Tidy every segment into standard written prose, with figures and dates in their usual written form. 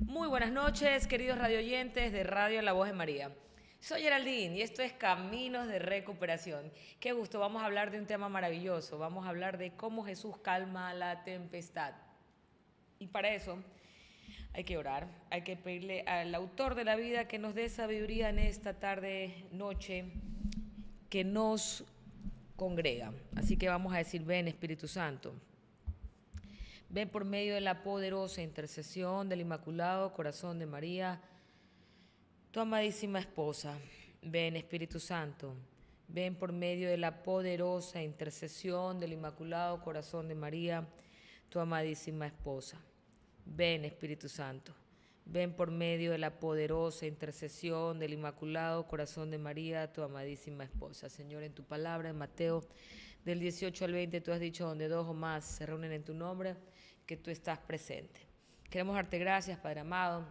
Muy buenas noches, queridos radioyentes de Radio La Voz de María. Soy Geraldine y esto es Caminos de Recuperación. Qué gusto, vamos a hablar de un tema maravilloso. Vamos a hablar de cómo Jesús calma la tempestad. Y para eso hay que orar, hay que pedirle al autor de la vida que nos dé sabiduría en esta tarde, noche, que nos congrega. Así que vamos a decir, ven Espíritu Santo. Ven por medio de la poderosa intercesión del Inmaculado Corazón de María, tu amadísima esposa. Ven, Espíritu Santo. Ven por medio de la poderosa intercesión del Inmaculado Corazón de María, tu amadísima esposa. Ven, Espíritu Santo. Ven por medio de la poderosa intercesión del Inmaculado Corazón de María, tu amadísima esposa. Señor, en tu palabra, en Mateo del 18 al 20, tú has dicho, donde dos o más se reúnen en tu nombre, que tú estás presente. Queremos darte gracias, Padre amado.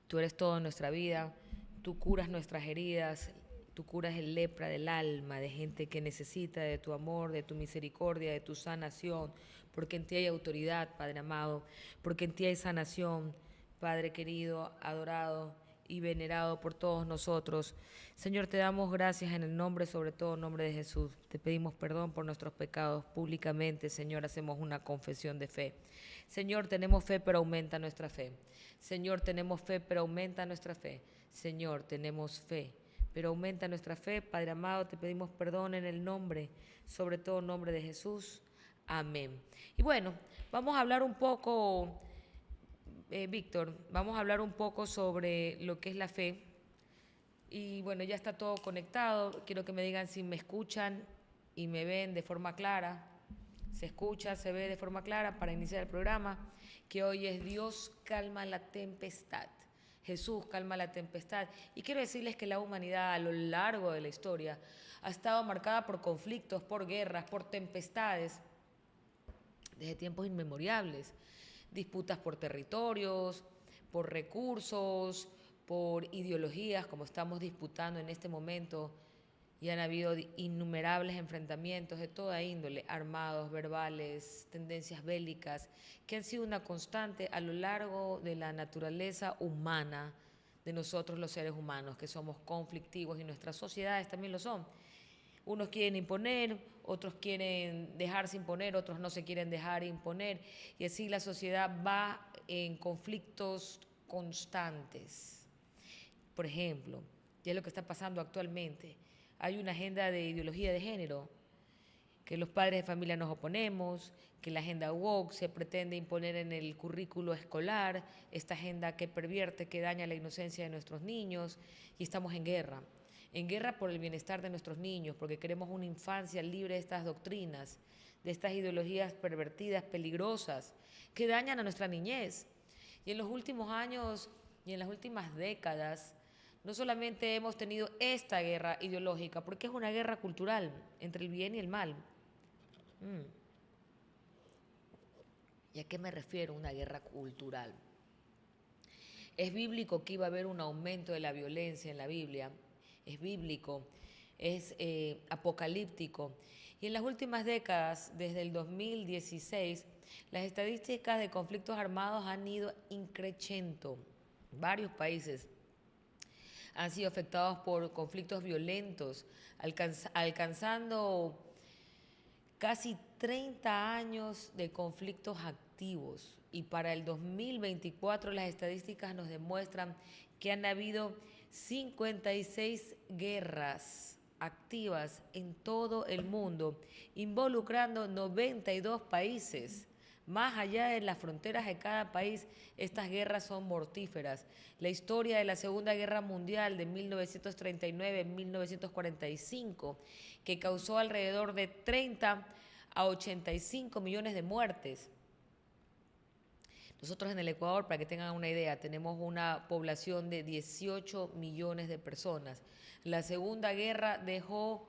Tú eres todo en nuestra vida. Tú curas nuestras heridas. Tú curas el lepra del alma, de gente que necesita de tu amor, de tu misericordia, de tu sanación, porque en ti hay autoridad, Padre amado, porque en ti hay sanación, Padre querido, adorado y venerado por todos nosotros. Señor, te damos gracias en el nombre, sobre todo en nombre de Jesús. Te pedimos perdón por nuestros pecados públicamente, Señor, hacemos una confesión de fe. Señor, tenemos fe, pero aumenta nuestra fe. Señor, tenemos fe, pero aumenta nuestra fe. Señor, tenemos fe, pero aumenta nuestra fe. Padre amado, te pedimos perdón en el nombre, sobre todo nombre de Jesús. Amén. Y bueno, vamos a hablar un poco, Víctor, vamos a hablar un poco sobre lo que es la fe. Y bueno, ya está todo conectado. Quiero que me digan si me escuchan y me ven de forma clara. Se escucha, se ve de forma clara para iniciar el programa, que hoy es Dios calma la tempestad. Jesús calma la tempestad. Y quiero decirles que la humanidad a lo largo de la historia ha estado marcada por conflictos, por guerras, por tempestades, desde tiempos inmemoriales. Disputas por territorios, por recursos, por ideologías, como estamos disputando en este momento, y han habido innumerables enfrentamientos de toda índole, armados, verbales, tendencias bélicas, que han sido una constante a lo largo de la naturaleza humana, de nosotros los seres humanos, que somos conflictivos y nuestras sociedades también lo son. Unos quieren imponer, otros quieren dejarse imponer, otros no se quieren dejar imponer, y así la sociedad va en conflictos constantes. Por ejemplo, ya es lo que está pasando actualmente. Hay una agenda de ideología de género, que los padres de familia nos oponemos, que la agenda woke se pretende imponer en el currículo escolar, esta agenda que pervierte, que daña la inocencia de nuestros niños, y estamos en guerra por el bienestar de nuestros niños, porque queremos una infancia libre de estas doctrinas, de estas ideologías pervertidas, peligrosas, que dañan a nuestra niñez. Y en los últimos años y en las últimas décadas, no solamente hemos tenido esta guerra ideológica, porque es una guerra cultural entre el bien y el mal. ¿Y a qué me refiero una guerra cultural? Es bíblico que iba a haber un aumento de la violencia en la Biblia, es bíblico, es apocalíptico. Y en las últimas décadas, desde el 2016, las estadísticas de conflictos armados han ido increciendo. Varios países han sido afectados por conflictos violentos, alcanzando casi 30 años de conflictos activos, y para el 2024 las estadísticas nos demuestran que han habido 56 guerras activas en todo el mundo, involucrando 92 países. Más allá de las fronteras de cada país, estas guerras son mortíferas. La historia de la Segunda Guerra Mundial de 1939-1945, que causó alrededor de 30 a 85 millones de muertes. Nosotros en el Ecuador, para que tengan una idea, tenemos una población de 18 millones de personas. La Segunda Guerra dejó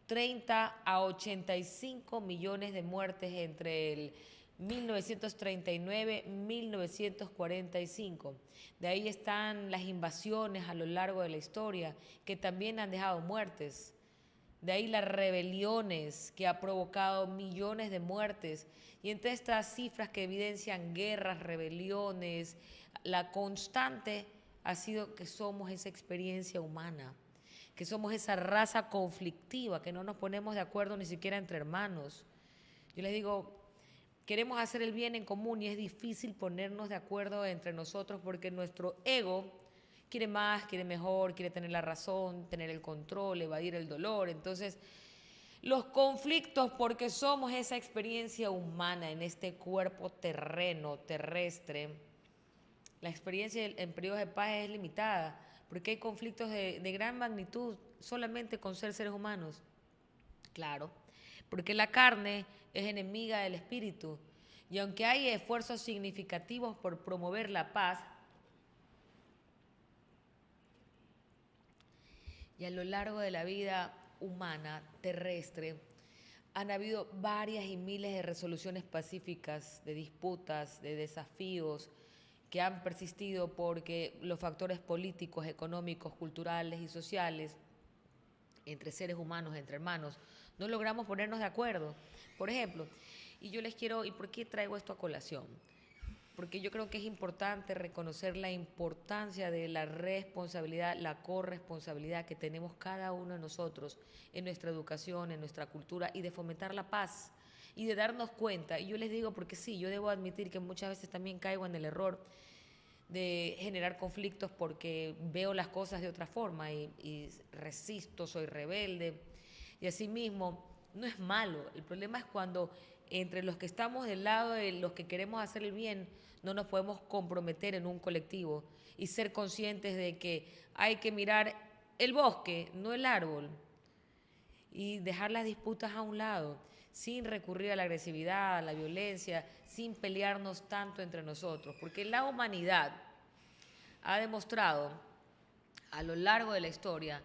30 a 85 millones de muertes entre el 1939-1945. De ahí están las invasiones a lo largo de la historia, que también han dejado muertes. De ahí las rebeliones que ha provocado millones de muertes. Y entre estas cifras que evidencian guerras, rebeliones, la constante ha sido que somos esa experiencia humana, que somos esa raza conflictiva, que no nos ponemos de acuerdo ni siquiera entre hermanos. Yo les digo, queremos hacer el bien en común y es difícil ponernos de acuerdo entre nosotros porque nuestro ego quiere más, quiere mejor, quiere tener la razón, tener el control, evadir el dolor. Entonces, los conflictos, porque somos esa experiencia humana en este cuerpo terreno, terrestre, la experiencia en periodos de paz es limitada, porque hay conflictos de gran magnitud solamente con seres humanos. Claro, porque la carne es enemiga del espíritu. Y aunque hay esfuerzos significativos por promover la paz, y a lo largo de la vida humana, terrestre, han habido varias y miles de resoluciones pacíficas, de disputas, de desafíos que han persistido porque los factores políticos, económicos, culturales y sociales entre seres humanos, entre hermanos, no logramos ponernos de acuerdo. Por ejemplo, ¿y por qué traigo esto a colación? Porque yo creo que es importante reconocer la importancia de la responsabilidad, la corresponsabilidad que tenemos cada uno de nosotros en nuestra educación, en nuestra cultura y de fomentar la paz y de darnos cuenta. Y yo les digo porque sí, yo debo admitir que muchas veces también caigo en el error de generar conflictos porque veo las cosas de otra forma y resisto, soy rebelde. Y asimismo, no es malo. El problema es cuando entre los que estamos del lado de los que queremos hacer el bien, no nos podemos comprometer en un colectivo y ser conscientes de que hay que mirar el bosque, no el árbol, y dejar las disputas a un lado, sin recurrir a la agresividad, a la violencia, sin pelearnos tanto entre nosotros, porque la humanidad ha demostrado a lo largo de la historia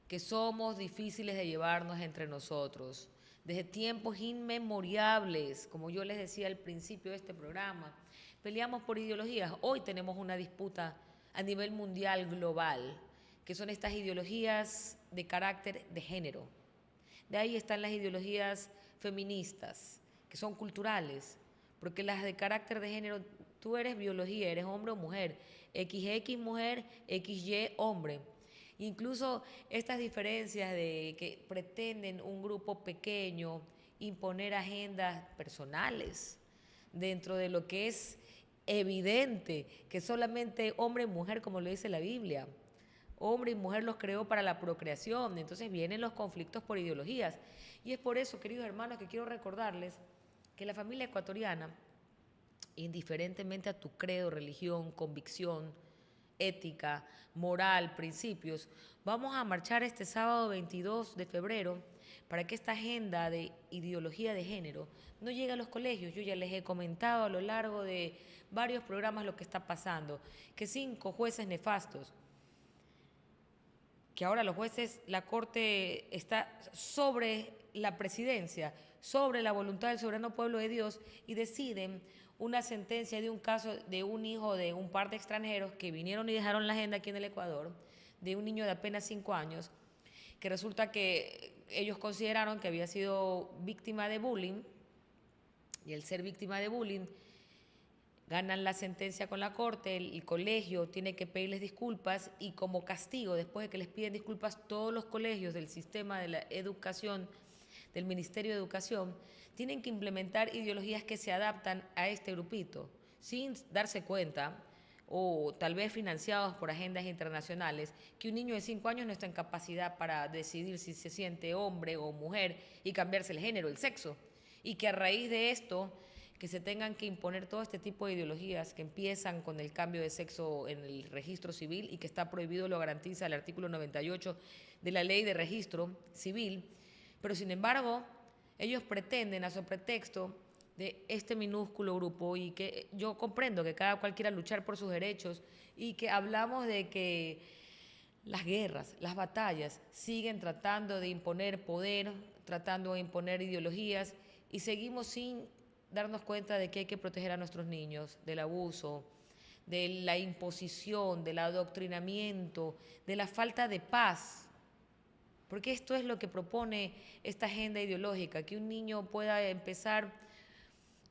que somos difíciles de llevarnos entre nosotros. Desde tiempos inmemorables, como yo les decía al principio de este programa, peleamos por ideologías. Hoy tenemos una disputa a nivel mundial, global, que son estas ideologías de carácter de género. De ahí están las ideologías feministas, que son culturales, porque las de carácter de género, tú eres biología, eres hombre o mujer, XX mujer, XY hombre. Incluso estas diferencias de que pretenden un grupo pequeño imponer agendas personales dentro de lo que es evidente que solamente hombre y mujer, como lo dice la Biblia, hombre y mujer los creó para la procreación. Entonces vienen los conflictos por ideologías. Y es por eso, queridos hermanos, que quiero recordarles que la familia ecuatoriana, indiferentemente a tu credo, religión, convicción, ética, moral, principios, vamos a marchar este sábado 22 de febrero para que esta agenda de ideología de género no llegue a los colegios. Yo ya les he comentado a lo largo de varios programas lo que está pasando, que 5 jueces nefastos, que ahora los jueces, la Corte está sobre la presidencia, sobre la voluntad del soberano pueblo de Dios y deciden una sentencia de un caso de un hijo de un par de extranjeros que vinieron y dejaron la agenda aquí en el Ecuador, de un niño de apenas 5 años, que resulta que ellos consideraron que había sido víctima de bullying y el ser víctima de bullying ganan la sentencia con la corte, el colegio tiene que pedirles disculpas y como castigo, después de que les piden disculpas, todos los colegios del sistema de la educación, del Ministerio de Educación, tienen que implementar ideologías que se adaptan a este grupito, sin darse cuenta, o tal vez financiados por agendas internacionales, que un niño de 5 años no está en capacidad para decidir si se siente hombre o mujer y cambiarse el género, el sexo, y que a raíz de esto que se tengan que imponer todo este tipo de ideologías que empiezan con el cambio de sexo en el registro civil y que está prohibido, lo garantiza el artículo 98 de la ley de registro civil, pero sin embargo ellos pretenden a su pretexto de este minúsculo grupo y que yo comprendo que cada cual quiera luchar por sus derechos y que hablamos de que las guerras, las batallas siguen tratando de imponer poder, tratando de imponer ideologías y seguimos sin darnos cuenta de que hay que proteger a nuestros niños del abuso, de la imposición, del adoctrinamiento, de la falta de paz. Porque esto es lo que propone esta agenda ideológica, que un niño pueda empezar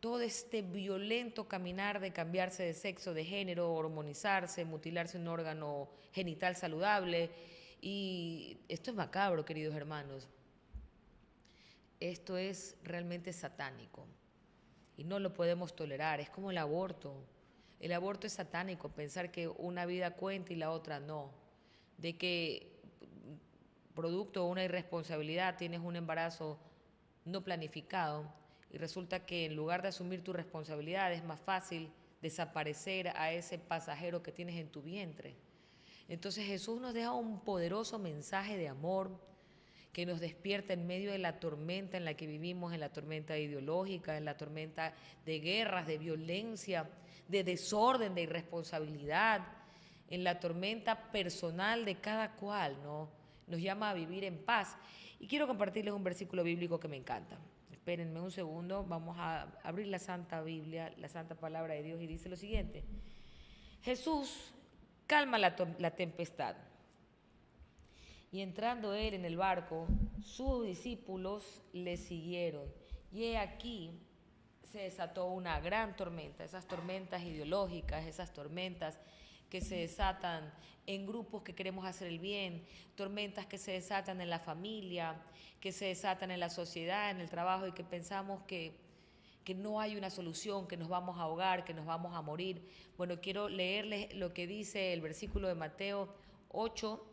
todo este violento caminar de cambiarse de sexo, de género, hormonizarse, mutilarse un órgano genital saludable. Y esto es macabro, queridos hermanos. Esto es realmente satánico y no lo podemos tolerar. Es como el aborto. El aborto es satánico, pensar que una vida cuenta y la otra no. De que producto de una irresponsabilidad tienes un embarazo no planificado y resulta que en lugar de asumir tu responsabilidad es más fácil desaparecer a ese pasajero que tienes en tu vientre. Entonces Jesús nos deja un poderoso mensaje de amor que nos despierta en medio de la tormenta en la que vivimos, en la tormenta ideológica, en la tormenta de guerras, de violencia, de desorden, de irresponsabilidad, en la tormenta personal de cada cual, ¿no? Nos llama a vivir en paz. Y quiero compartirles un versículo bíblico que me encanta. Espérenme un segundo, vamos a abrir la Santa Biblia, la Santa Palabra de Dios, y dice lo siguiente. Jesús calma la tempestad. Y entrando él en el barco, sus discípulos le siguieron. Y he aquí se desató una gran tormenta, esas tormentas ideológicas, esas tormentas que se desatan en grupos que queremos hacer el bien, tormentas que se desatan en la familia, que se desatan en la sociedad, en el trabajo, y que pensamos que no hay una solución, que nos vamos a ahogar, que nos vamos a morir. Bueno, quiero leerles lo que dice el versículo de Mateo 8,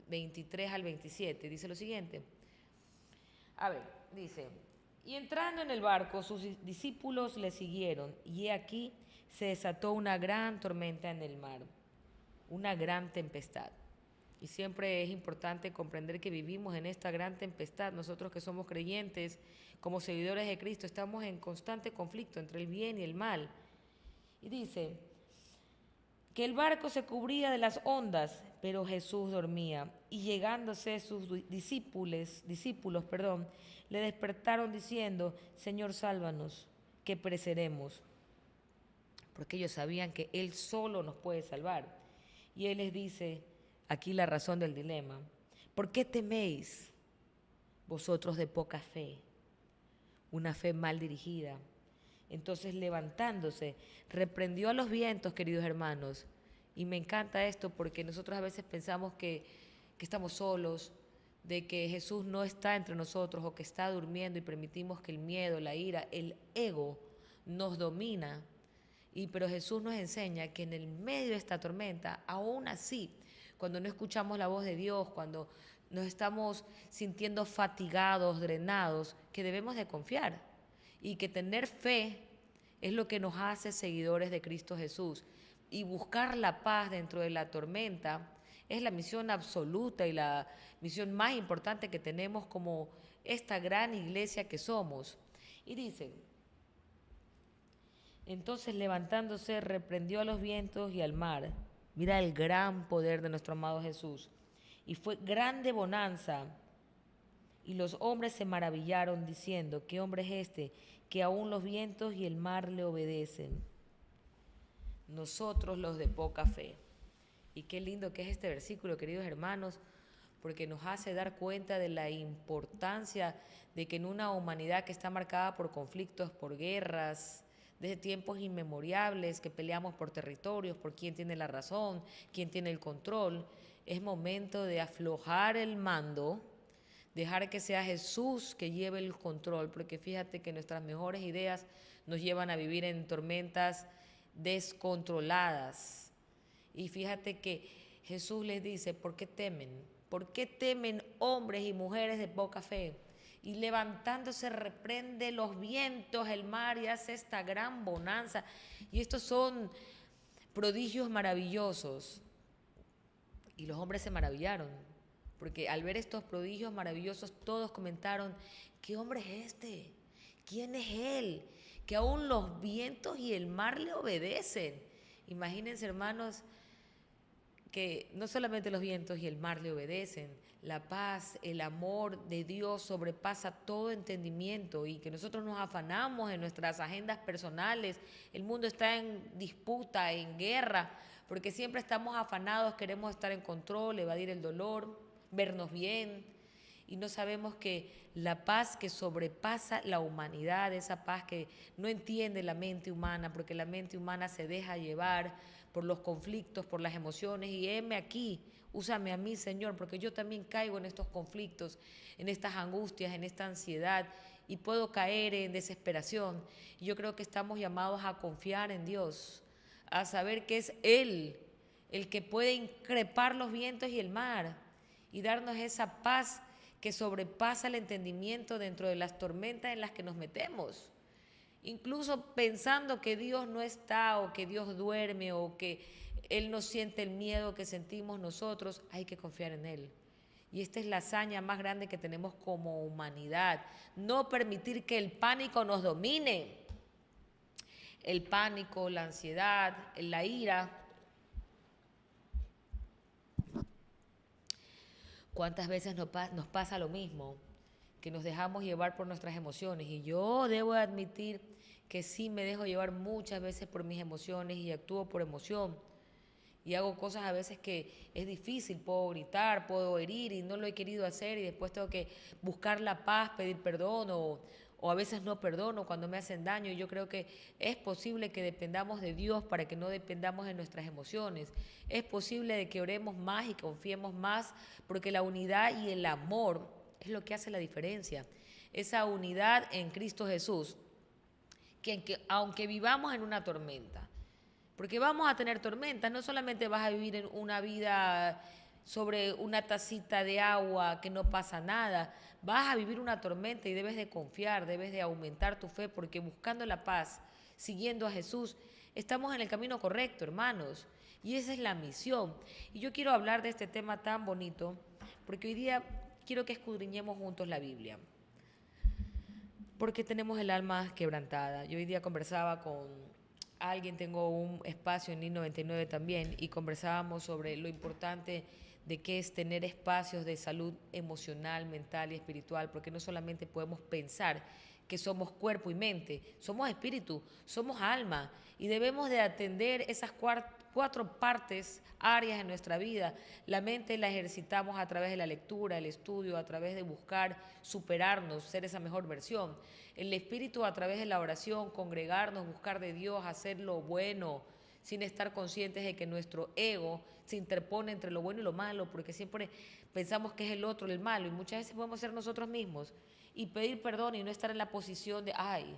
23 al 27. Dice lo siguiente. A ver, dice, y entrando en el barco, sus discípulos le siguieron, y he aquí se desató una gran tormenta en el mar, una gran tempestad. Y siempre es importante comprender que vivimos en esta gran tempestad. Nosotros que somos creyentes, como seguidores de Cristo, estamos en constante conflicto entre el bien y el mal. Y dice que el barco se cubría de las ondas, pero Jesús dormía. Y llegándose sus discípulos, le despertaron diciendo, Señor, sálvanos, que pereceremos. Porque ellos sabían que Él solo nos puede salvar. Y Él les dice, aquí la razón del dilema. ¿Por qué teméis vosotros de poca fe? Una fe mal dirigida. Entonces levantándose, reprendió a los vientos, queridos hermanos. Y me encanta esto porque nosotros a veces pensamos que estamos solos, de que Jesús no está entre nosotros o que está durmiendo y permitimos que el miedo, la ira, el ego nos domina. Pero Jesús nos enseña que en el medio de esta tormenta, aún así, cuando no escuchamos la voz de Dios, cuando nos estamos sintiendo fatigados, drenados, que debemos de confiar y que tener fe es lo que nos hace seguidores de Cristo Jesús. Y buscar la paz dentro de la tormenta es la misión absoluta y la misión más importante que tenemos como esta gran iglesia que somos. Y dice, entonces levantándose reprendió a los vientos y al mar. Mira el gran poder de nuestro amado Jesús. Y fue grande bonanza. Y los hombres se maravillaron diciendo, ¿qué hombre es este que aún los vientos y el mar le obedecen? Nosotros los de poca fe. Y qué lindo que es este versículo, queridos hermanos, porque nos hace dar cuenta de la importancia de que en una humanidad que está marcada por conflictos, por guerras, desde tiempos inmemoriales, que peleamos por territorios, por quién tiene la razón, quién tiene el control, es momento de aflojar el mando, dejar que sea Jesús que lleve el control, porque fíjate que nuestras mejores ideas nos llevan a vivir en tormentas descontroladas. Y fíjate que Jesús les dice, ¿por qué temen? ¿Por qué temen hombres y mujeres de poca fe? Y levantándose reprende los vientos, el mar, y hace esta gran bonanza. Y estos son prodigios maravillosos. Y los hombres se maravillaron, porque al ver estos prodigios maravillosos todos comentaron, ¿qué hombre es este? ¿Quién es él? Que aún los vientos y el mar le obedecen. Imagínense, hermanos, que no solamente los vientos y el mar le obedecen, la paz, el amor de Dios sobrepasa todo entendimiento, y que nosotros nos afanamos en nuestras agendas personales. El mundo está en disputa, en guerra, porque siempre estamos afanados, queremos estar en control, evadir el dolor, vernos bien. y no sabemos que la paz que sobrepasa la humanidad, esa paz que no entiende la mente humana, porque la mente humana se deja llevar por los conflictos, por las emociones, y heme aquí, úsame a mí, Señor, porque yo también caigo en estos conflictos, en estas angustias, en esta ansiedad, y puedo caer en desesperación. Y yo creo que estamos llamados a confiar en Dios, a saber que es Él el que puede increpar los vientos y el mar, y darnos esa paz que sobrepasa el entendimiento dentro de las tormentas en las que nos metemos. Incluso pensando que Dios no está, o que Dios duerme, o que Él no siente el miedo que sentimos nosotros, hay que confiar en Él. Y esta es la hazaña más grande que tenemos como humanidad. No permitir que el pánico nos domine. El pánico, la ansiedad, la ira. ¿Cuántas veces nos pasa lo mismo? Que nos dejamos llevar por nuestras emociones. Y yo debo admitir que sí me dejo llevar muchas veces por mis emociones y actúo por emoción. Y hago cosas a veces que es difícil, puedo gritar, puedo herir y no lo he querido hacer, y después tengo que buscar la paz, pedir perdón, o a veces no perdono cuando me hacen daño. Y yo creo que es posible que dependamos de Dios para que no dependamos de nuestras emociones. Es posible de que oremos más y confiemos más, porque la unidad y el amor es lo que hace la diferencia. Esa unidad en Cristo Jesús, que aunque vivamos en una tormenta, porque vamos a tener tormentas, no solamente vas a vivir en una vida sobre una tacita de agua que no pasa nada, vas a vivir una tormenta y debes de confiar, debes de aumentar tu fe, porque buscando la paz, siguiendo a Jesús, estamos en el camino correcto, hermanos, y esa es la misión. Y yo quiero hablar de este tema tan bonito, porque hoy día quiero que escudriñemos juntos la Biblia, porque tenemos el alma quebrantada. Yo hoy día conversaba con alguien, tengo un espacio en NIN 99 también, y conversábamos sobre lo importante de qué es tener espacios de salud emocional, mental y espiritual, porque no solamente podemos pensar que somos cuerpo y mente, somos espíritu, somos alma, y debemos de atender esas cuatro partes, áreas en nuestra vida. La mente la ejercitamos a través de la lectura, el estudio, a través de buscar superarnos, ser esa mejor versión. El espíritu a través de la oración, congregarnos, buscar de Dios, hacer lo bueno, sin estar conscientes de que nuestro ego se interpone entre lo bueno y lo malo, porque siempre pensamos que es el otro el malo, y muchas veces podemos ser nosotros mismos y pedir perdón y no estar en la posición de, ay,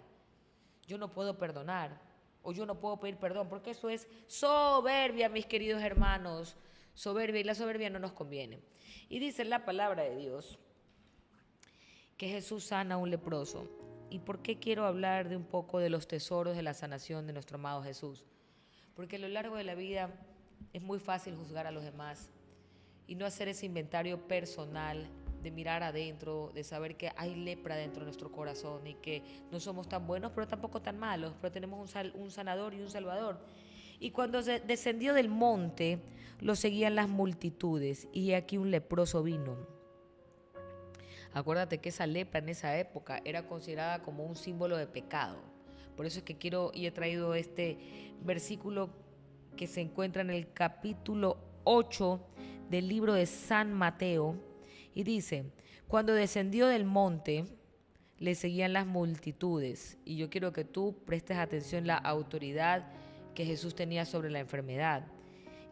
yo no puedo perdonar, o yo no puedo pedir perdón, porque eso es soberbia, mis queridos hermanos, soberbia, y la soberbia no nos conviene. Y dice la palabra de Dios que Jesús sana a un leproso. ¿Y por qué quiero hablar de un poco de los tesoros de la sanación de nuestro amado Jesús? Porque a lo largo de la vida es muy fácil juzgar a los demás y no hacer ese inventario personal, de mirar adentro, de saber que hay lepra dentro de nuestro corazón y que no somos tan buenos, pero tampoco tan malos, pero tenemos un sanador y un salvador. Y cuando descendió del monte, lo seguían las multitudes, y aquí un leproso vino. Acuérdate que esa lepra en esa época era considerada como un símbolo de pecado. Por eso es que quiero y he traído este versículo que se encuentra en el capítulo 8 del libro de San Mateo, y dice: cuando descendió del monte, le seguían las multitudes. Y yo quiero que tú prestes atención a la autoridad que Jesús tenía sobre la enfermedad.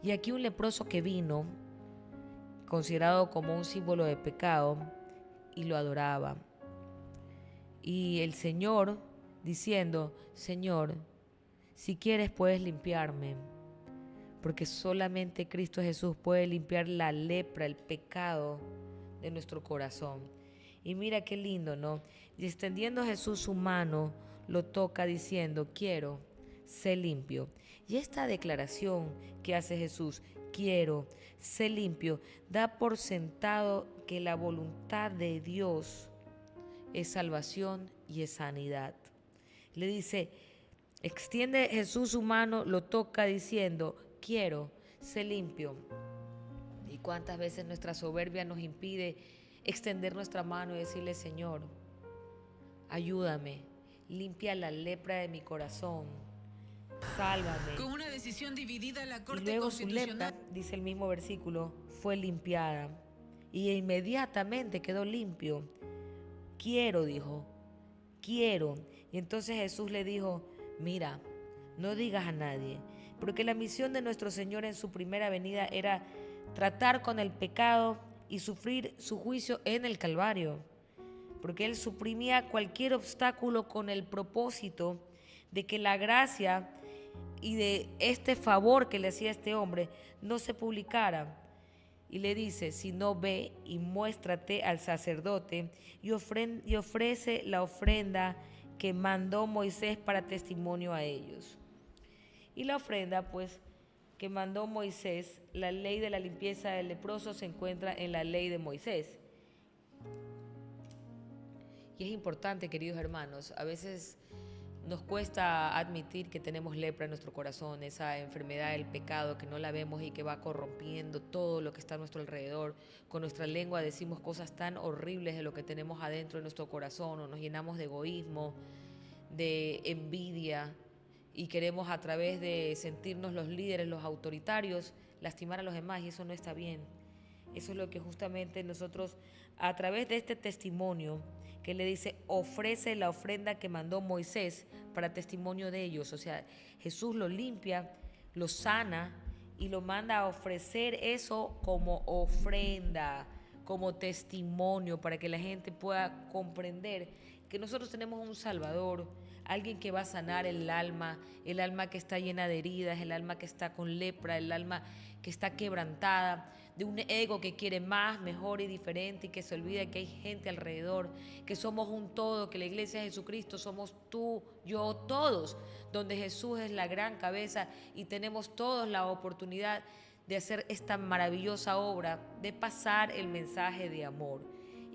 Y aquí un leproso que vino, considerado como un símbolo de pecado, y lo adoraba. Y el Señor diciendo: Señor, si quieres puedes limpiarme, porque solamente Cristo Jesús puede limpiar la lepra, el pecado de nuestro corazón. Y mira qué lindo, ¿no? Y extendiendo Jesús su mano, lo toca diciendo: quiero, sé limpio. Y esta declaración que hace Jesús, quiero, sé limpio, da por sentado que la voluntad de Dios es salvación y es sanidad. Le dice, extiende Jesús su mano, lo toca diciendo: quiero, sé limpio. ¿Y cuántas veces nuestra soberbia nos impide extender nuestra mano y decirle: Señor, ayúdame, limpia la lepra de mi corazón, sálvame? Con una decisión dividida, la Y Corte luego su Constitucional... lepra, dice el mismo versículo, fue limpiada. y inmediatamente quedó limpio. Quiero, dijo, quiero. Y entonces Jesús le dijo, mira, no digas a nadie, porque la misión de nuestro Señor en su primera venida era tratar con el pecado y sufrir su juicio en el Calvario, porque Él suprimía cualquier obstáculo con el propósito de que la gracia y de este favor que le hacía este hombre no se publicara. Y le dice, si no, ve y muéstrate al sacerdote y ofrece la ofrenda que mandó Moisés para testimonio a ellos. Y la ofrenda, pues, que mandó Moisés, la ley de la limpieza del leproso se encuentra en la ley de Moisés. Y es importante, queridos hermanos, a veces nos cuesta admitir que tenemos lepra en nuestro corazón, esa enfermedad del pecado que no la vemos y que va corrompiendo todo lo que está a nuestro alrededor. Con nuestra lengua decimos cosas tan horribles de lo que tenemos adentro de nuestro corazón, o nos llenamos de egoísmo, de envidia, y queremos, a través de sentirnos los líderes, los autoritarios, lastimar a los demás, y eso no está bien. Eso es lo que justamente nosotros, a través de este testimonio que le dice, ofrece la ofrenda que mandó Moisés para testimonio de ellos. O sea, Jesús lo limpia, lo sana y lo manda a ofrecer eso como ofrenda, como testimonio, para que la gente pueda comprender que nosotros tenemos un Salvador, alguien que va a sanar el alma que está llena de heridas, el alma que está con lepra, el alma que está quebrantada, de un ego que quiere más, mejor y diferente, y que se olvida que hay gente alrededor, que somos un todo, que la iglesia de Jesucristo somos tú, yo, todos, donde Jesús es la gran cabeza y tenemos todos la oportunidad de hacer esta maravillosa obra, de pasar el mensaje de amor.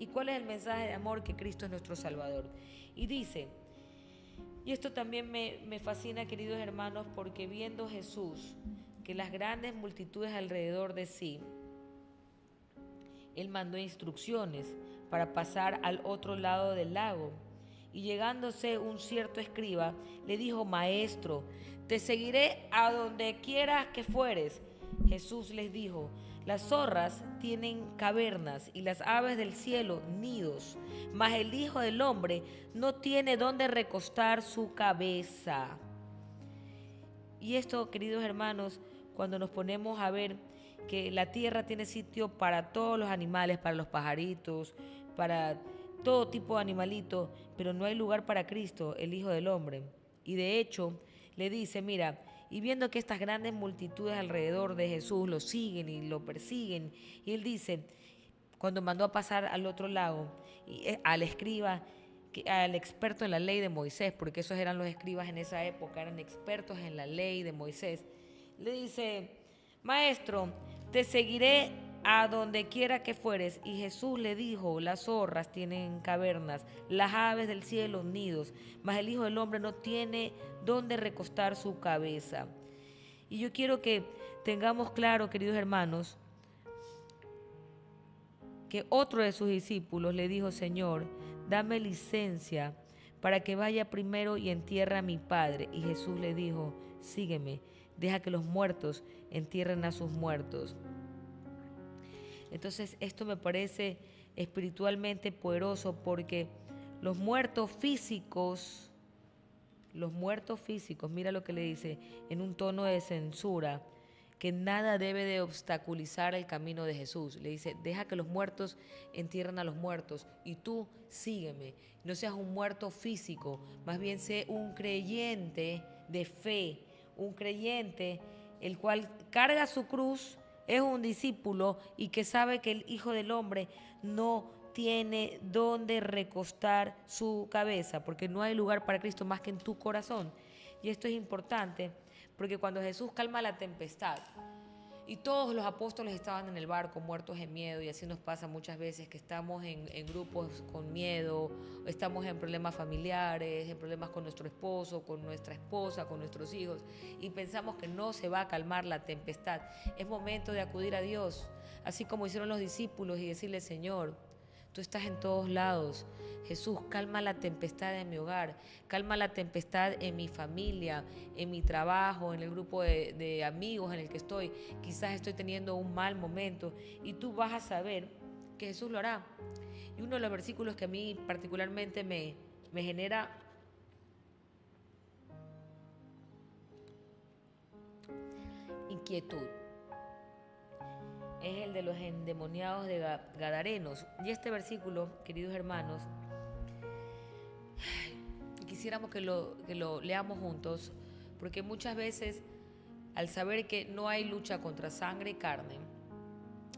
¿Y cuál es el mensaje de amor? Que Cristo es nuestro Salvador. Y dice, y esto también me fascina, queridos hermanos, porque viendo Jesús que las grandes multitudes alrededor de sí, Él mandó instrucciones para pasar al otro lado del lago. Y llegándose un cierto escriba, le dijo, Maestro, te seguiré a donde quieras que fueres. Jesús les dijo, las zorras tienen cavernas y las aves del cielo nidos, mas el Hijo del Hombre no tiene dónde recostar su cabeza. Y esto, queridos hermanos, cuando nos ponemos a ver que la tierra tiene sitio para todos los animales, para los pajaritos, para todo tipo de animalito, pero no hay lugar para Cristo, el Hijo del Hombre. Y de hecho, le dice, mira, y viendo que estas grandes multitudes alrededor de Jesús lo siguen y lo persiguen, y él dice, cuando mandó a pasar al otro lado, al escriba, al experto en la ley de Moisés, porque esos eran los escribas en esa época, eran expertos en la ley de Moisés, le dice, Maestro, te seguiré a donde quiera que fueres. Y Jesús le dijo, las zorras tienen cavernas, las aves del cielo nidos, mas el Hijo del Hombre no tiene dónde recostar su cabeza. Y yo quiero que tengamos claro, queridos hermanos, que otro de sus discípulos le dijo, Señor, dame licencia para que vaya primero y entierre a mi padre. Y Jesús le dijo, sígueme, deja que los muertos entierren a sus muertos. Entonces esto me parece espiritualmente poderoso, porque los muertos físicos, mira lo que le dice en un tono de censura, que nada debe de obstaculizar el camino de Jesús. Le dice, deja que los muertos entierren a los muertos y tú sígueme. No seas un muerto físico, más bien sé un creyente de fe, un creyente el cual carga su cruz, es un discípulo y que sabe que el Hijo del Hombre no tiene dónde recostar su cabeza, porque no hay lugar para Cristo más que en tu corazón. Y esto es importante, porque cuando Jesús calma la tempestad, y todos los apóstoles estaban en el barco muertos en miedo, y así nos pasa muchas veces que estamos en grupos con miedo, estamos en problemas familiares, en problemas con nuestro esposo, con nuestra esposa, con nuestros hijos, y pensamos que no se va a calmar la tempestad. Es momento de acudir a Dios, así como hicieron los discípulos, y decirle, Señor, tú estás en todos lados. Jesús, calma la tempestad en mi hogar, calma la tempestad en mi familia, en mi trabajo, en el grupo de amigos en el que estoy. Quizás estoy teniendo un mal momento y tú vas a saber que Jesús lo hará. Y uno de los versículos que a mí particularmente me genera inquietud es el de los endemoniados de Gadarenos. Y este versículo, queridos hermanos, quisiéramos que lo leamos juntos, porque muchas veces, al saber que no hay lucha contra sangre y carne,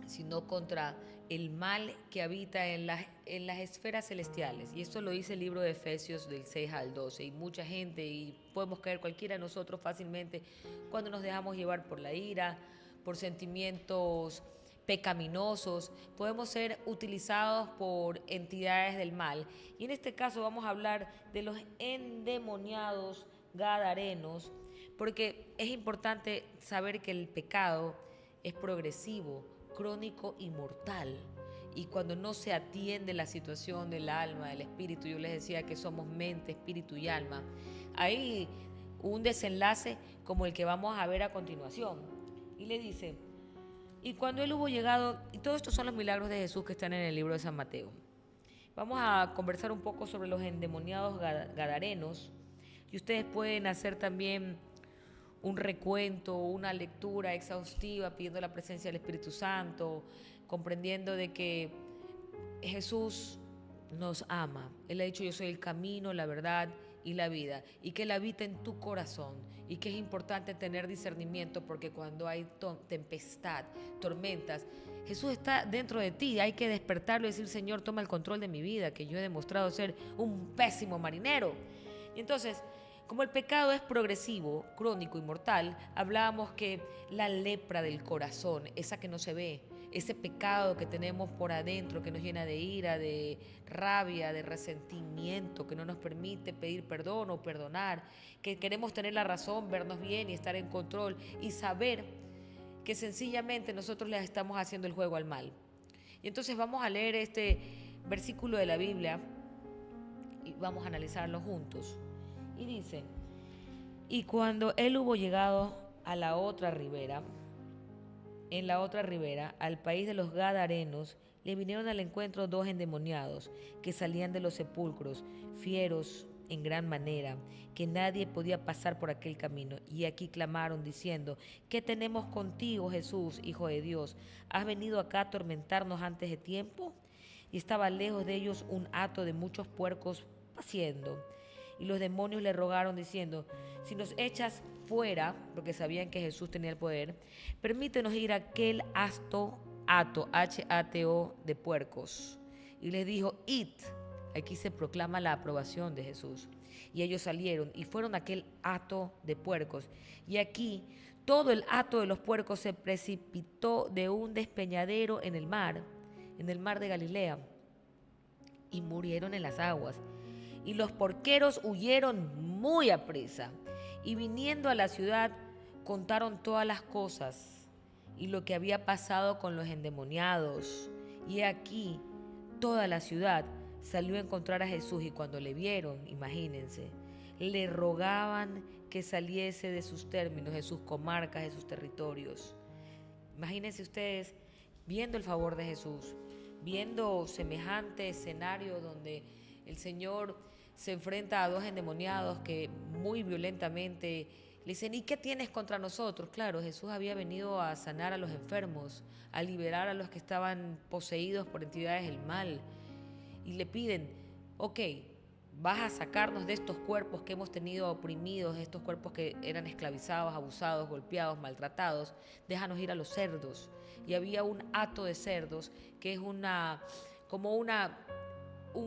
sino contra el mal que habita en las esferas celestiales. Y esto lo dice el libro de Efesios del 6 al 12. Y mucha gente, y podemos caer cualquiera de nosotros fácilmente, cuando nos dejamos llevar por la ira, por sentimientos pecaminosos, podemos ser utilizados por entidades del mal. Y en este caso vamos a hablar de los endemoniados gadarenos, porque es importante saber que el pecado es progresivo, crónico y mortal. Y cuando no se atiende la situación del alma, del espíritu, yo les decía que somos mente, espíritu y alma, hay un desenlace como el que vamos a ver a continuación. Y le dice, y cuando él hubo llegado, y todos estos son los milagros de Jesús que están en el libro de San Mateo. Vamos a conversar un poco sobre los endemoniados gadarenos, y ustedes pueden hacer también un recuento, una lectura exhaustiva pidiendo la presencia del Espíritu Santo, comprendiendo de que Jesús nos ama. Él ha dicho, yo soy el camino, la verdad y la vida, y que Él habita en tu corazón, y que es importante tener discernimiento, porque cuando hay tempestad, tormentas, Jesús está dentro de ti. Hay que despertarlo y decir, Señor, toma el control de mi vida, que yo he demostrado ser un pésimo marinero. Y entonces, como el pecado es progresivo, crónico y mortal, hablábamos que la lepra del corazón, esa que no se ve, ese pecado que tenemos por adentro, que nos llena de ira, de rabia, de resentimiento, que no nos permite pedir perdón o perdonar, que queremos tener la razón, vernos bien y estar en control y saber que sencillamente nosotros le estamos haciendo el juego al mal. Y entonces vamos a leer este versículo de la Biblia y vamos a analizarlo juntos. Y dice, y cuando él hubo llegado a la otra ribera, en la otra ribera, al país de los Gadarenos, le vinieron al encuentro dos endemoniados que salían de los sepulcros, fieros en gran manera, que nadie podía pasar por aquel camino. Y aquí clamaron diciendo, ¿qué tenemos contigo, Jesús, Hijo de Dios? ¿Has venido acá a atormentarnos antes de tiempo? Y estaba lejos de ellos un hato de muchos puercos paciendo. Y los demonios le rogaron diciendo, si nos echas fuera, porque sabían que Jesús tenía el poder, permítenos ir a aquel hato, H-A-T-O, de puercos. Y les dijo, id. Aquí se proclama la aprobación de Jesús. Y ellos salieron y fueron a aquel hato de puercos. Y aquí todo el hato de los puercos se precipitó de un despeñadero en el mar de Galilea, y murieron en las aguas. Y los porqueros huyeron muy aprisa, y viniendo a la ciudad contaron todas las cosas y lo que había pasado con los endemoniados. Y aquí toda la ciudad salió a encontrar a Jesús, y cuando le vieron, imagínense, le rogaban que saliese de sus términos, de sus comarcas, de sus territorios. Imagínense ustedes viendo el favor de Jesús, viendo semejante escenario donde el Señor se enfrenta a dos endemoniados que muy violentamente le dicen, ¿y qué tienes contra nosotros? Claro, Jesús había venido a sanar a los enfermos, a liberar a los que estaban poseídos por entidades del mal. Y le piden, ok, vas a sacarnos de estos cuerpos que hemos tenido oprimidos, estos cuerpos que eran esclavizados, abusados, golpeados, maltratados, déjanos ir a los cerdos. Y había un hato de cerdos, que es un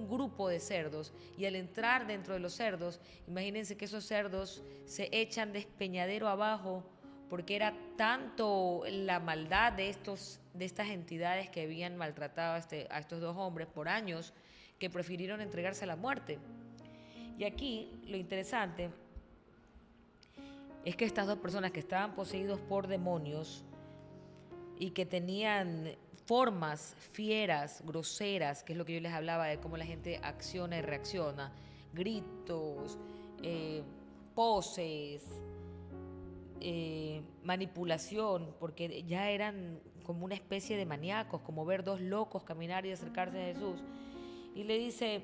grupo de cerdos, y al entrar dentro de los cerdos, imagínense que esos cerdos se echan despeñadero abajo, porque era tanto la maldad de estas entidades que habían maltratado a estos dos hombres por años, que prefirieron entregarse a la muerte. Y aquí lo interesante es que estas dos personas que estaban poseídos por demonios y que tenían formas fieras, groseras, que es lo que yo les hablaba de cómo la gente acciona y reacciona, gritos, poses, manipulación, porque ya eran como una especie de maníacos, como ver dos locos caminar y acercarse a Jesús. Y le dice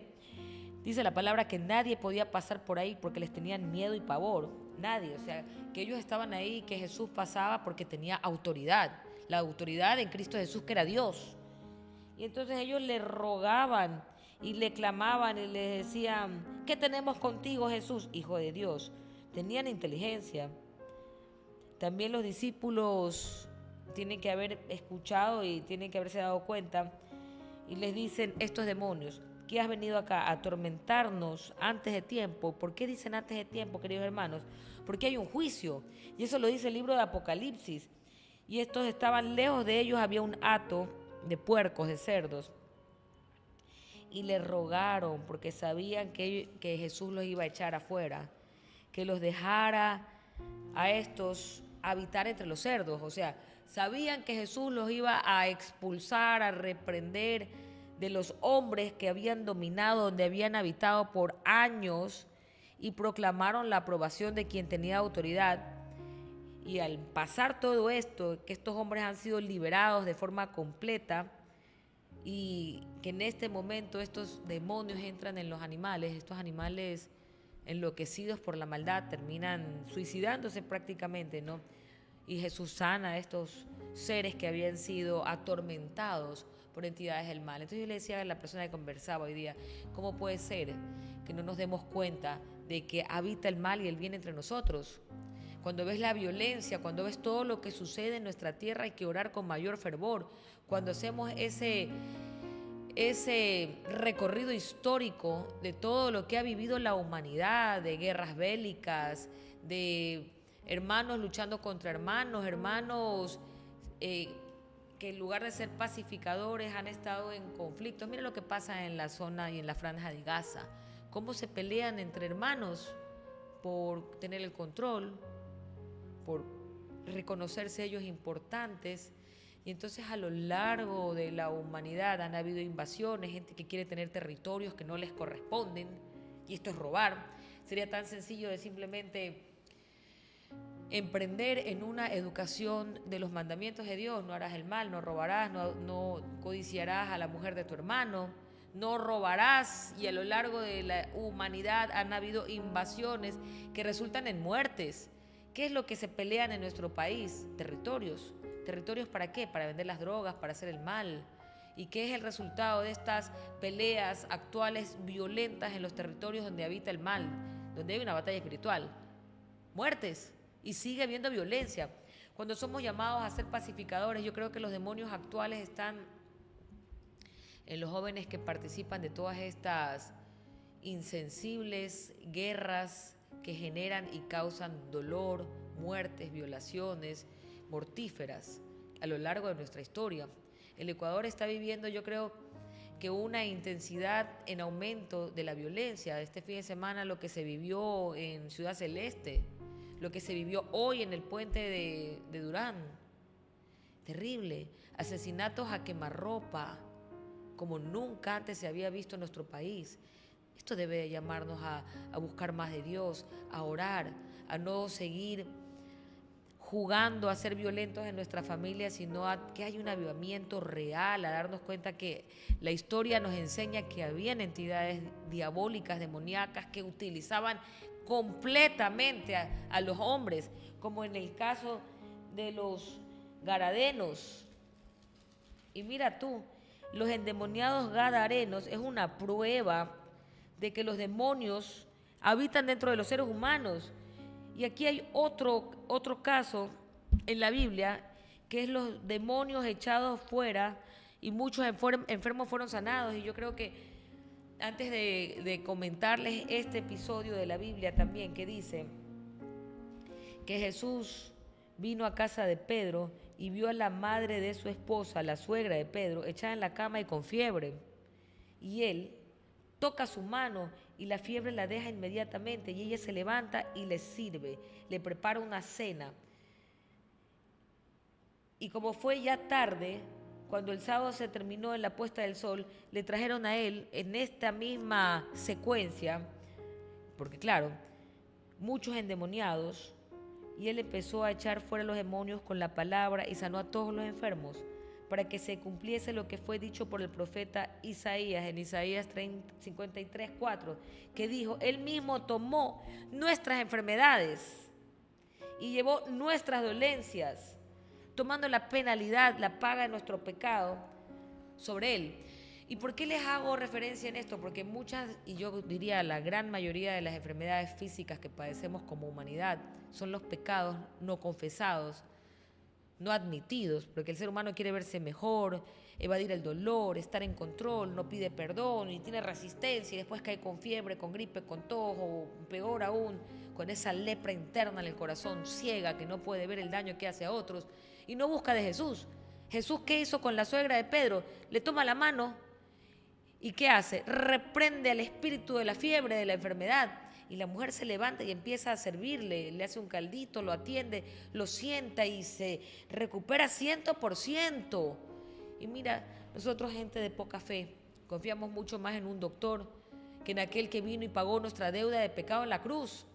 la palabra que nadie podía pasar por ahí porque les tenían miedo y pavor. Nadie, o sea, que ellos estaban ahí, que Jesús pasaba porque tenía autoridad. La autoridad en Cristo Jesús, que era Dios. Y entonces ellos le rogaban y le clamaban y le decían: ¿qué tenemos contigo, Jesús, Hijo de Dios? Tenían inteligencia. También los discípulos tienen que haber escuchado y tienen que haberse dado cuenta, y les dicen estos demonios: ¿qué has venido acá a atormentarnos antes de tiempo? ¿Por qué dicen antes de tiempo, queridos hermanos? Porque hay un juicio, y eso lo dice el libro de Apocalipsis. Y estos estaban lejos de ellos, había un hato de puercos, de cerdos, y le rogaron porque sabían que Jesús los iba a echar afuera, que los dejara a estos habitar entre los cerdos. O sea, sabían que Jesús los iba a expulsar, a reprender de los hombres que habían dominado, donde habían habitado por años, y proclamaron la aprobación de quien tenía autoridad. Y al pasar todo esto, que estos hombres han sido liberados de forma completa, y que en este momento estos demonios entran en los animales, estos animales enloquecidos por la maldad terminan suicidándose prácticamente, ¿no? Y Jesús sana a estos seres que habían sido atormentados por entidades del mal. Entonces yo le decía a la persona que conversaba hoy día: ¿cómo puede ser que no nos demos cuenta de que habita el mal y el bien entre nosotros? Cuando ves la violencia, cuando ves todo lo que sucede en nuestra tierra, hay que orar con mayor fervor. Cuando hacemos ese recorrido histórico de todo lo que ha vivido la humanidad, de guerras bélicas, de hermanos luchando contra hermanos que en lugar de ser pacificadores han estado en conflictos. Mira lo que pasa en la zona y en la franja de Gaza, cómo se pelean entre hermanos por tener el control, por reconocerse ellos importantes. Y entonces a lo largo de la humanidad han habido invasiones, gente que quiere tener territorios que no les corresponden, y esto es robar. Sería tan sencillo de simplemente emprender en una educación de los mandamientos de Dios: no harás el mal, no robarás, no codiciarás a la mujer de tu hermano, no robarás. Y a lo largo de la humanidad han habido invasiones que resultan en muertes. ¿Qué es lo que se pelean en nuestro país? Territorios. ¿Territorios para qué? Para vender las drogas, para hacer el mal. ¿Y qué es el resultado de estas peleas actuales violentas en los territorios donde habita el mal, donde hay una batalla espiritual? Muertes. Y sigue habiendo violencia. Cuando somos llamados a ser pacificadores, yo creo que los demonios actuales están en los jóvenes que participan de todas estas insensibles guerras que generan y causan dolor, muertes, violaciones mortíferas a lo largo de nuestra historia. El Ecuador está viviendo, yo creo, que una intensidad en aumento de la violencia. Este fin de semana lo que se vivió en Ciudad Celeste, lo que se vivió hoy en el puente de Durán, terrible. Asesinatos a quemarropa, como nunca antes se había visto en nuestro país. Esto debe llamarnos a buscar más de Dios, a orar, a no seguir jugando a ser violentos en nuestra familia, sino a que haya un avivamiento real, a darnos cuenta que la historia nos enseña que habían entidades diabólicas, demoníacas, que utilizaban completamente a los hombres, como en el caso de los gadarenos. Y mira tú, los endemoniados gadarenos es una prueba de que los demonios habitan dentro de los seres humanos. Y aquí hay otro caso en la Biblia, que es los demonios echados fuera, y muchos enfermos fueron sanados. Y yo creo que antes de comentarles este episodio de la Biblia también, que dice que Jesús vino a casa de Pedro y vio a la madre de su esposa, la suegra de Pedro, echada en la cama y con fiebre. Y él toca su mano y la fiebre la deja inmediatamente, y ella se levanta y le sirve, le prepara una cena. Y como fue ya tarde, cuando el sábado se terminó en la puesta del sol, le trajeron a él en esta misma secuencia, porque claro, muchos endemoniados Y él empezó a echar fuera los demonios con la palabra y sanó a todos los enfermos, para que se cumpliese lo que fue dicho por el profeta Isaías en Isaías 53:4, que dijo: Él mismo tomó nuestras enfermedades y llevó nuestras dolencias, tomando la penalidad, la paga de nuestro pecado sobre él. ¿Y por qué les hago referencia en esto? Porque muchas, y yo diría la gran mayoría de las enfermedades físicas que padecemos como humanidad son los pecados no confesados, no admitidos, porque el ser humano quiere verse mejor, evadir el dolor, estar en control, no pide perdón y tiene resistencia y después cae con fiebre, con gripe, con tos o peor aún, con esa lepra interna en el corazón, ciega, que no puede ver el daño que hace a otros y no busca de Jesús. Jesús, ¿qué hizo con la suegra de Pedro? Le toma la mano y ¿qué hace? Reprende al espíritu de la fiebre, de la enfermedad. Y la mujer se levanta y empieza a servirle, le hace un caldito, lo atiende, lo sienta y se recupera 100%. Y mira, nosotros, gente de poca fe, confiamos mucho más en un doctor que en aquel que vino y pagó nuestra deuda de pecado en la cruz.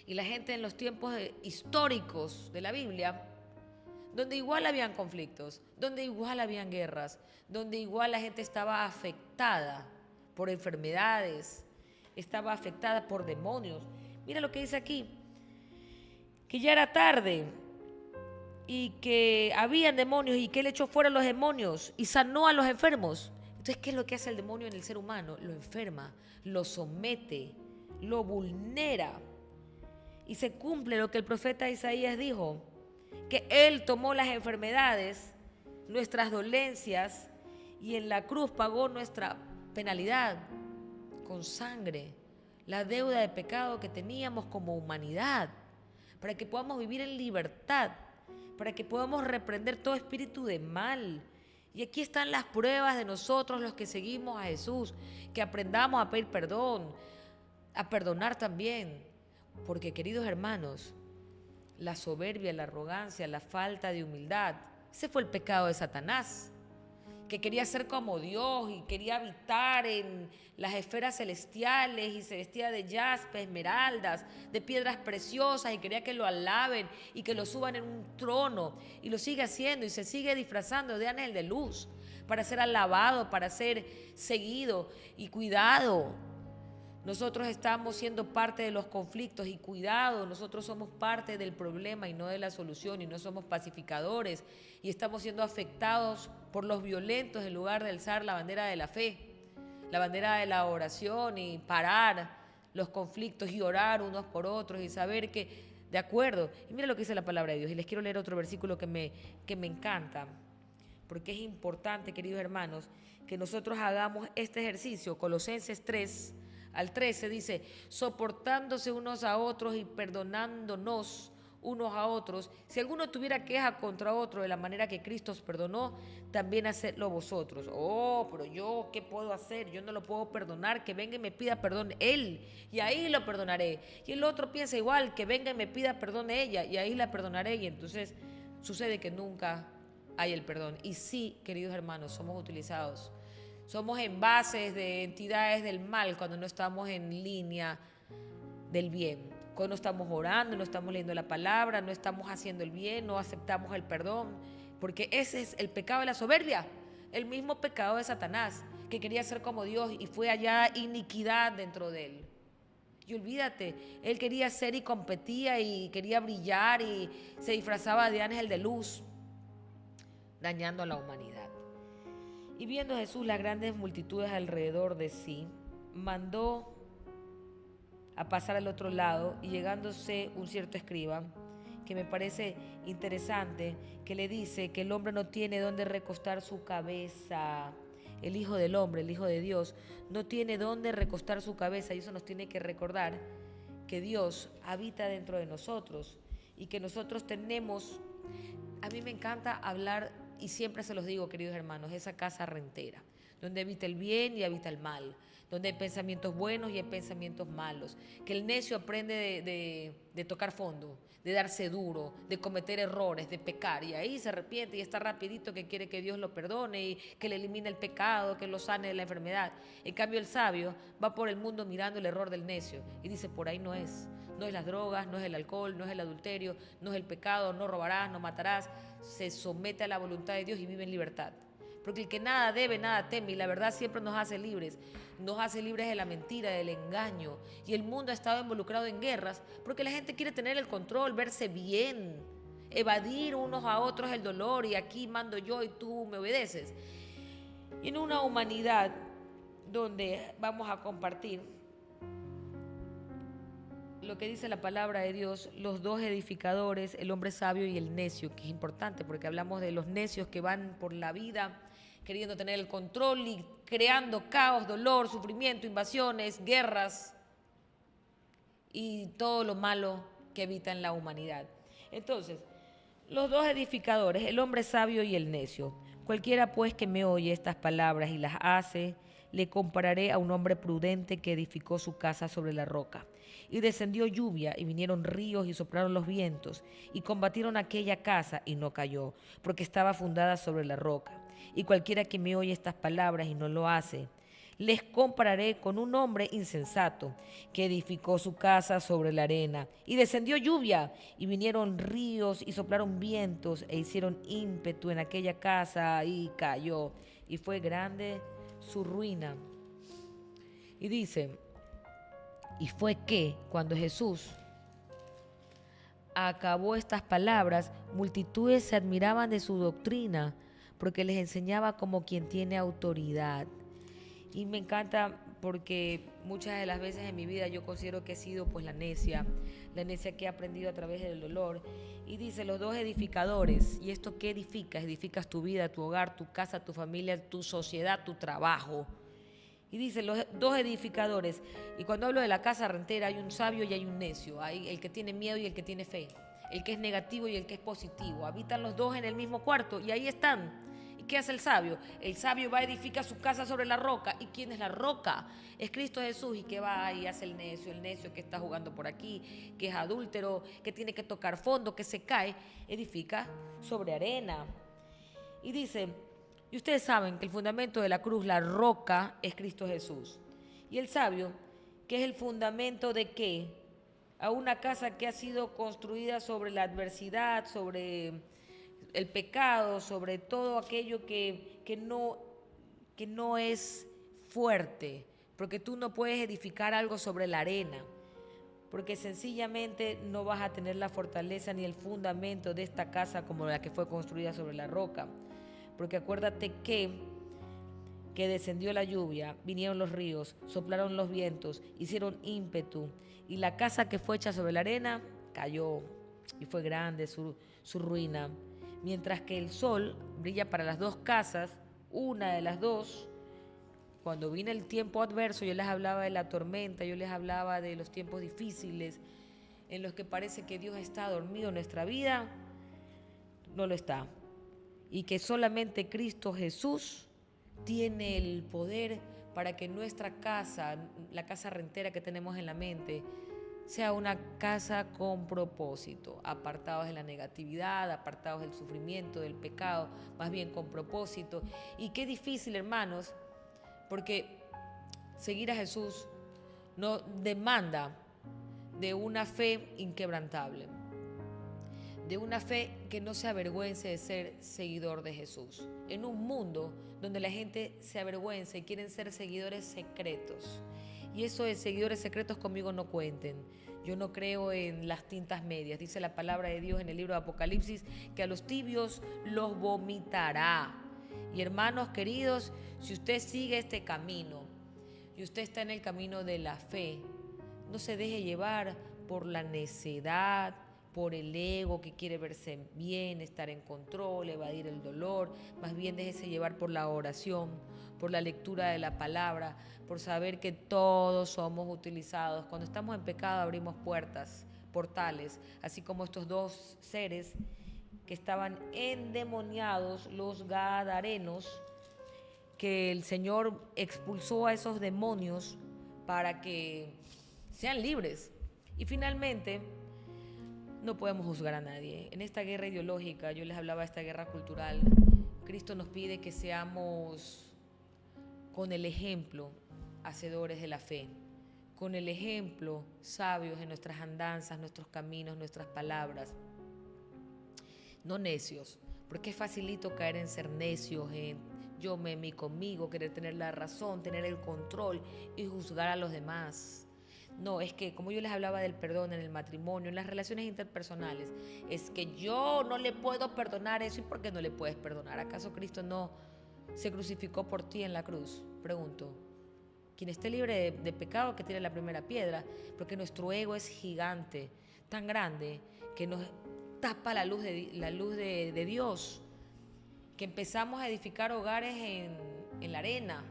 Y la gente en los tiempos históricos de la Biblia, donde igual habían conflictos, donde igual habían guerras, donde igual la gente estaba afectada por enfermedades, estaba afectada por demonios. Mira lo que dice aquí, que ya era tarde y que habían demonios y que él echó fuera a los demonios y sanó a los enfermos. Entonces, ¿qué es lo que hace el demonio en el ser humano? Lo enferma, lo somete, lo vulnera. Y se cumple lo que el profeta Isaías dijo, que él tomó las enfermedades, nuestras dolencias, y en la cruz pagó nuestra penalidad con sangre, la deuda de pecado que teníamos como humanidad, para que podamos vivir en libertad, para que podamos reprender todo espíritu de mal. Y aquí están las pruebas de nosotros los que seguimos a Jesús, que aprendamos a pedir perdón, a perdonar también, porque, queridos hermanos, la soberbia, la arrogancia, la falta de humildad, ese fue el pecado de Satanás, que quería ser como Dios y quería habitar en las esferas celestiales y se vestía de jaspe, esmeraldas, de piedras preciosas y quería que lo alaben y que lo suban en un trono, y lo sigue haciendo y se sigue disfrazando de ángel de luz para ser alabado, para ser seguido y cuidado. Nosotros estamos siendo parte de los conflictos y cuidado, nosotros somos parte del problema y no de la solución, y no somos pacificadores y estamos siendo afectados por los violentos en lugar de alzar la bandera de la fe, la bandera de la oración y parar los conflictos y orar unos por otros y saber que, de acuerdo, y mira lo que dice la palabra de Dios, y les quiero leer otro versículo que me encanta, porque es importante, queridos hermanos, que nosotros hagamos este ejercicio. Colosenses 3:13 dice: soportándose unos a otros y perdonándonos unos a otros. Si alguno tuviera queja contra otro, de la manera que Cristo os perdonó, también hacedlo vosotros. Oh, pero yo, ¿qué puedo hacer? Yo no lo puedo perdonar. Que venga y me pida perdón él, y ahí lo perdonaré. Y el otro piensa igual: que venga y me pida perdón ella, y ahí la perdonaré. Y entonces sucede que nunca hay el perdón. Y sí, queridos hermanos, somos utilizados. Somos envases de entidades del mal cuando no estamos en línea del bien. Cuando no estamos orando, no estamos leyendo la palabra, no estamos haciendo el bien, no aceptamos el perdón. Porque ese es el pecado de la soberbia, el mismo pecado de Satanás, que quería ser como Dios y fue allá iniquidad dentro de él. Y olvídate, él quería ser y competía y quería brillar y se disfrazaba de ángel de luz, dañando a la humanidad. Y viendo Jesús las grandes multitudes alrededor de sí, mandó a pasar al otro lado, y llegándose un cierto escriba, que me parece interesante, que le dice que el hombre no tiene dónde recostar su cabeza. El Hijo del Hombre, el Hijo de Dios, no tiene dónde recostar su cabeza, y eso nos tiene que recordar que Dios habita dentro de nosotros y que nosotros tenemos, a mí me encanta hablar, y siempre se los digo, queridos hermanos, esa casa rentera. donde habita el bien y habita el mal, donde hay pensamientos buenos y hay pensamientos malos, que el necio aprende de tocar fondo, de darse duro, de cometer errores, de pecar, y ahí se arrepiente y está rapidito que quiere que Dios lo perdone y que le elimine el pecado, que lo sane de la enfermedad. En cambio el sabio va por el mundo mirando el error del necio y dice, por ahí no es las drogas, no es el alcohol, no es el adulterio, no es el pecado, no robarás, no matarás, se somete a la voluntad de Dios y vive en libertad. Porque el que nada debe, nada teme, y la verdad siempre nos hace libres de la mentira, del engaño. Y el mundo ha estado involucrado en guerras porque la gente quiere tener el control, verse bien, evadir unos a otros el dolor, y aquí mando yo y tú me obedeces. Y en una humanidad donde vamos a compartir lo que dice la palabra de Dios, los dos edificadores, el hombre sabio y el necio, que es importante porque hablamos de los necios que van por la vida queriendo tener el control y creando caos, dolor, sufrimiento, invasiones, guerras y todo lo malo que habita en la humanidad. Entonces, los dos edificadores, el hombre sabio y el necio. Cualquiera pues que me oye estas palabras y las hace, le compararé a un hombre prudente que edificó su casa sobre la roca. Y descendió lluvia, y vinieron ríos, y soplaron los vientos, y combatieron aquella casa, y no cayó, porque estaba fundada sobre la roca. Y cualquiera que me oye estas palabras y no lo hace, les compararé con un hombre insensato que edificó su casa sobre la arena. Y descendió lluvia, y vinieron ríos, y soplaron vientos, e hicieron ímpetu en aquella casa, y cayó. Y fue grande su ruina. Y dice, y fue que cuando Jesús acabó estas palabras, multitudes se admiraban de su doctrina, porque les enseñaba como quien tiene autoridad. Y me encanta porque muchas de las veces en mi vida yo considero que he sido pues la necia que he aprendido a través del dolor. Y dice, los dos edificadores. ¿Y esto qué edificas? Edificas tu vida, tu hogar, tu casa, tu familia, tu sociedad, tu trabajo. Y dice, los dos edificadores. Y cuando hablo de la casa rentera hay un sabio y hay un necio. Hay el que tiene miedo y el que tiene fe. El que es negativo y el que es positivo. Habitan los dos en el mismo cuarto y ahí están. ¿Y qué hace el sabio? El sabio va a edificar su casa sobre la roca. ¿Y quién es la roca? Es Cristo Jesús. ¿Y qué va y hace el necio? El necio que está jugando por aquí, que es adúltero, que tiene que tocar fondo, que se cae, edifica sobre arena. Y dice, y ustedes saben que el fundamento de la cruz, la roca, es Cristo Jesús. Y el sabio, que es el fundamento de qué? A una casa que ha sido construida sobre la adversidad, sobre el pecado, sobre todo aquello que no es fuerte, porque tú no puedes edificar algo sobre la arena, porque sencillamente no vas a tener la fortaleza ni el fundamento de esta casa como la que fue construida sobre la roca. Porque acuérdate que descendió la lluvia, vinieron los ríos, soplaron los vientos, hicieron ímpetu, y la casa que fue hecha sobre la arena cayó, y fue grande su ruina. Mientras que el sol brilla para las dos casas, una de las dos, cuando viene el tiempo adverso, yo les hablaba de la tormenta, yo les hablaba de los tiempos difíciles, en los que parece que Dios está dormido en nuestra vida, no lo está. Y que solamente Cristo Jesús tiene el poder para que nuestra casa, la casa rentera que tenemos en la mente, sea una casa con propósito, apartados de la negatividad, apartados del sufrimiento, del pecado, más bien con propósito. Y qué difícil, hermanos, porque seguir a Jesús no demanda de una fe inquebrantable, de una fe que no se avergüence de ser seguidor de Jesús. En un mundo donde la gente se avergüenza y quieren ser seguidores secretos. Y eso de seguidores secretos conmigo no cuenten. Yo no creo en las tintas medias. Dice la palabra de Dios en el libro de Apocalipsis que a los tibios los vomitará. Y hermanos queridos, si usted sigue este camino y usted está en el camino de la fe, no se deje llevar por la necedad, por el ego que quiere verse bien, estar en control, evadir el dolor. Más bien déjese llevar por la oración, por la lectura de la palabra, por saber que todos somos utilizados. Cuando estamos en pecado abrimos puertas, portales, así como estos dos seres que estaban endemoniados, los gadarenos, que el Señor expulsó a esos demonios para que sean libres. Y finalmente, no podemos juzgar a nadie. En esta guerra ideológica, yo les hablaba de esta guerra cultural, Cristo nos pide que seamos con el ejemplo hacedores de la fe, con el ejemplo sabios en nuestras andanzas, nuestros caminos, nuestras palabras, no necios, porque es facilito caer en ser necios, en yo, mí, conmigo, querer tener la razón, tener el control y juzgar a los demás. No, es que como yo les hablaba del perdón en el matrimonio, en las relaciones interpersonales, es que yo no le puedo perdonar eso. ¿Y por qué no le puedes perdonar? ¿Acaso Cristo no se crucificó por ti en la cruz? Pregunto. Quien esté libre de pecado, que tire la primera piedra, porque nuestro ego es gigante, tan grande, que nos tapa la luz de Dios, que empezamos a edificar hogares en la arena,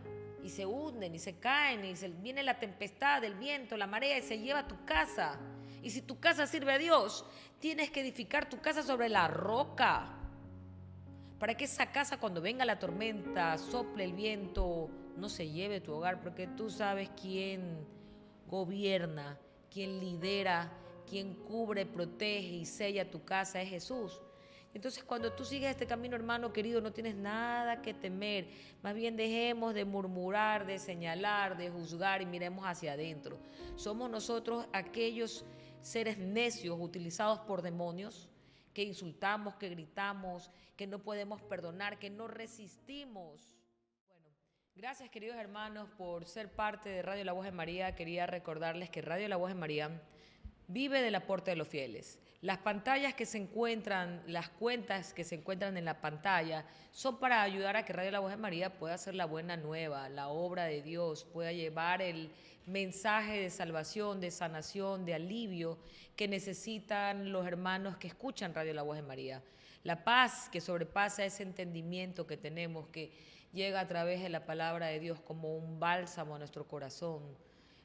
y se hunden y se caen y viene la tempestad, el viento, la marea y se lleva a tu casa. Y si tu casa sirve a Dios, tienes que edificar tu casa sobre la roca, para que esa casa, cuando venga la tormenta, sople el viento, no se lleve tu hogar, porque tú sabes quién gobierna, quién lidera, quién cubre, protege y sella tu casa, es Jesús. Entonces, cuando tú sigues este camino, hermano querido, no tienes nada que temer. Más bien dejemos de murmurar, de señalar, de juzgar y miremos hacia adentro. Somos nosotros aquellos seres necios utilizados por demonios que insultamos, que gritamos, que no podemos perdonar, que no resistimos. Bueno, gracias, queridos hermanos, por ser parte de Radio La Voz de María. Quería recordarles que Radio La Voz de María vive del aporte de los fieles. Las pantallas que se encuentran, las cuentas que se encuentran en la pantalla son para ayudar a que Radio La Voz de María pueda hacer la buena nueva, la obra de Dios, pueda llevar el mensaje de salvación, de sanación, de alivio que necesitan los hermanos que escuchan Radio La Voz de María. La paz que sobrepasa ese entendimiento que tenemos, que llega a través de la palabra de Dios como un bálsamo a nuestro corazón,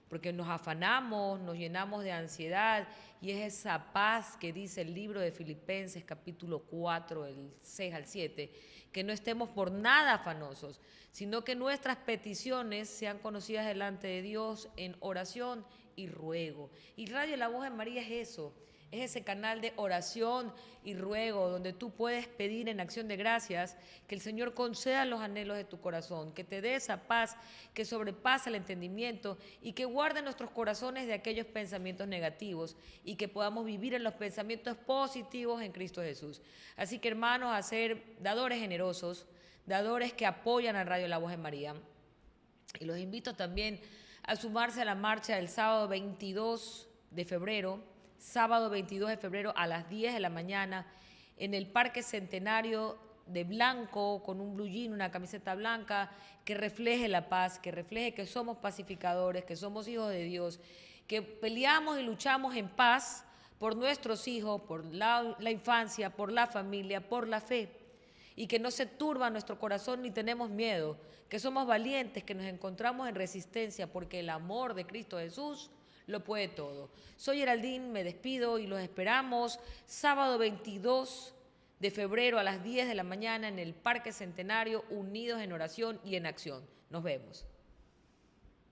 porque nos afanamos, nos llenamos de ansiedad, y es esa paz que dice el libro de Filipenses capítulo 4, el 6 al 7, que no estemos por nada afanosos, sino que nuestras peticiones sean conocidas delante de Dios en oración y ruego. Y Radio La Voz de María es eso, es ese canal de oración y ruego donde tú puedes pedir en acción de gracias que el Señor conceda los anhelos de tu corazón, que te dé esa paz que sobrepasa el entendimiento y que guarde nuestros corazones de aquellos pensamientos negativos y que podamos vivir en los pensamientos positivos en Cristo Jesús. Así que, hermanos, a ser dadores generosos, dadores que apoyan a Radio La Voz de María. Y los invito también a sumarse a la marcha del sábado 22 de febrero, sábado 22 de febrero a las 10 de la mañana en el Parque Centenario, de blanco, con un blue jean, una camiseta blanca, que refleje la paz, que refleje que somos pacificadores, que somos hijos de Dios, que peleamos y luchamos en paz por nuestros hijos, por la infancia, por la familia, por la fe, y que no se turba nuestro corazón ni tenemos miedo, que somos valientes, que nos encontramos en resistencia porque el amor de Cristo Jesús lo puede todo. Soy Geraldine, me despido y los esperamos sábado 22 de febrero a las 10 de la mañana en el Parque Centenario, unidos en oración y en acción. Nos vemos.